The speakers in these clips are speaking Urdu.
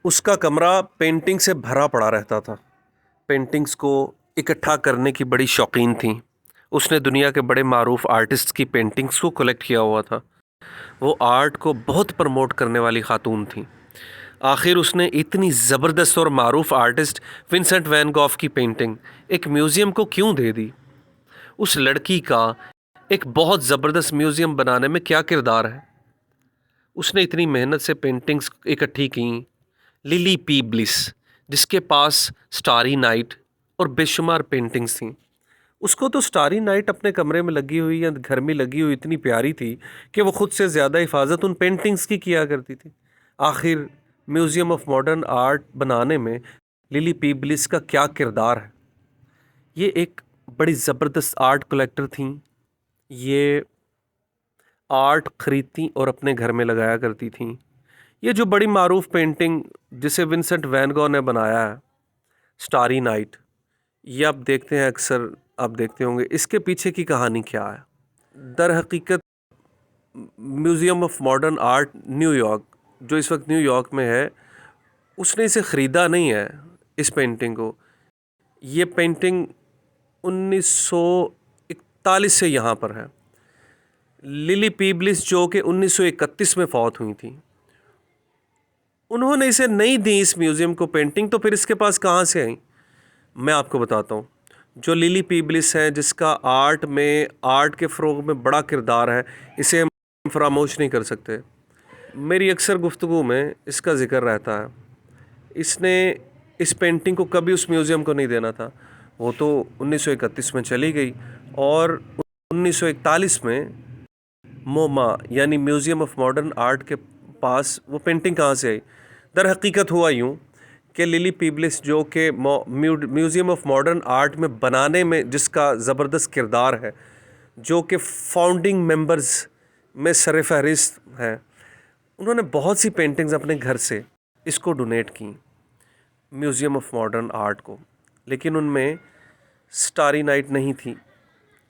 اس کا کمرہ پینٹنگ سے بھرا پڑا رہتا تھا۔ پینٹنگز کو اکٹھا کرنے کی بڑی شوقین تھیں۔ اس نے دنیا کے بڑے معروف آرٹسٹ کی پینٹنگز کو کلیکٹ کیا ہوا تھا۔ وہ آرٹ کو بہت پروموٹ کرنے والی خاتون تھیں۔ آخر اس نے اتنی زبردست اور معروف آرٹسٹ ونسنٹ وین گوف کی پینٹنگ ایک میوزیم کو کیوں دے دی؟ اس لڑکی کا ایک بہت زبردست میوزیم بنانے میں کیا کردار ہے؟ اس نے اتنی محنت سے پینٹنگز اکٹھی کیں۔ للی پی بلس، جس کے پاس سٹاری نائٹ اور بے شمار پینٹنگز تھیں، اس کو تو سٹاری نائٹ اپنے کمرے میں لگی ہوئی یا گھر میں لگی ہوئی اتنی پیاری تھی کہ وہ خود سے زیادہ حفاظت ان پینٹنگز کی کیا کرتی تھی۔ آخر میوزیم آف ماڈرن آرٹ بنانے میں للی پی بلس کا کیا کردار ہے؟ یہ ایک بڑی زبردست آرٹ کلیکٹر تھیں۔ یہ آرٹ خریدتی اور اپنے گھر میں لگایا کرتی تھیں۔ یہ جو بڑی معروف پینٹنگ جسے ونسنٹ وین گو نے بنایا ہے، سٹاری نائٹ، یہ آپ دیکھتے ہیں، اکثر آپ دیکھتے ہوں گے، اس کے پیچھے کی کہانی کیا ہے؟ در حقیقت museum of modern art new York, جو اس وقت نیو یارک میں ہے، اس نے اسے خریدا نہیں ہے، اس پینٹنگ کو۔ یہ پینٹنگ 1941 سے یہاں پر ہے۔ للی پیبلس جو کہ 1931 میں فوت ہوئی تھیں، انہوں نے اسے نہیں دی اس میوزیم کو پینٹنگ، تو پھر اس کے پاس کہاں سے آئیں؟ میں آپ کو بتاتا ہوں۔ جو للی پیبلس ہے، جس کا آرٹ کے فروغ میں بڑا کردار ہے، اسے ہم فراموش نہیں کر سکتے۔ میری اکثر گفتگو میں اس کا ذکر رہتا ہے۔ اس نے اس پینٹنگ کو کبھی اس میوزیم کو نہیں دینا تھا۔ وہ تو 1931 میں چلی گئی، اور 1941 میں موما یعنی میوزیم آف ماڈرن آرٹ کے پاس وہ پینٹنگ کہاں سے آئی؟ در حقیقت ہوا یوں کہ للی پیبلس جو کہ میوزیم آف ماڈرن آرٹ میں بنانے میں جس کا زبردست کردار ہے، جو کہ فاؤنڈنگ ممبرز میں سر فہرست ہیں، انہوں نے بہت سی پینٹنگز اپنے گھر سے اس کو ڈونیٹ کیں، میوزیم آف ماڈرن آرٹ کو، لیکن ان میں سٹاری نائٹ نہیں تھی۔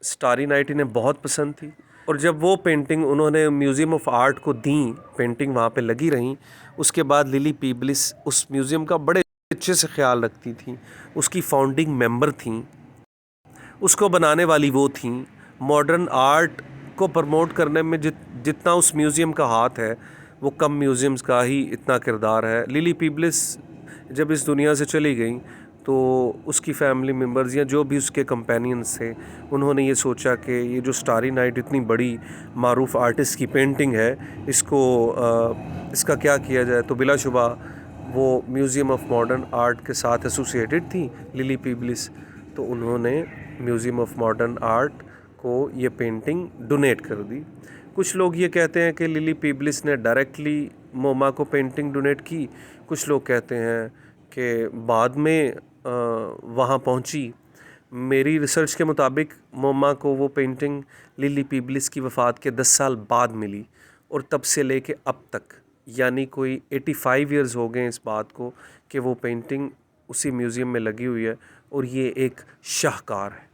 سٹاری نائٹ انہیں بہت پسند تھی، اور جب وہ پینٹنگ انہوں نے میوزیم آف آرٹ کو دیں، پینٹنگ وہاں پہ لگی رہیں، اس کے بعد للی پیبلس اس میوزیم کا بڑے اچھے سے خیال رکھتی تھیں، اس کی فاؤنڈنگ ممبر تھیں، اس کو بنانے والی وہ تھیں۔ ماڈرن آرٹ کو پروموٹ کرنے میں جتنا اس میوزیم کا ہاتھ ہے، وہ کم میوزیمز کا ہی اتنا کردار ہے۔ للی پیبلس جب اس دنیا سے چلی گئیں، تو اس کی فیملی ممبرز یا جو بھی اس کے کمپینینز تھے، انہوں نے یہ سوچا کہ یہ جو سٹاری نائٹ اتنی بڑی معروف آرٹسٹ کی پینٹنگ ہے، اس کا کیا کیا جائے؟ تو بلا شبہ وہ میوزیم آف ماڈرن آرٹ کے ساتھ ایسوسیٹڈ تھیں للی پیبلس، تو انہوں نے میوزیم آف ماڈرن آرٹ کو یہ پینٹنگ ڈونیٹ کر دی۔ کچھ لوگ یہ کہتے ہیں کہ للی پیبلس نے ڈائریکٹلی موما کو پینٹنگ ڈونیٹ کی، کچھ لوگ کہتے ہیں کہ بعد میں وہاں پہنچی۔ میری ریسرچ کے مطابق موما کو وہ پینٹنگ للی پیبلس کی وفات کے 10 سال بعد ملی، اور تب سے لے کے اب تک، یعنی کوئی 85 ایئرز ہو گئے اس بات کو کہ وہ پینٹنگ اسی میوزیم میں لگی ہوئی ہے، اور یہ ایک شاہکار ہے۔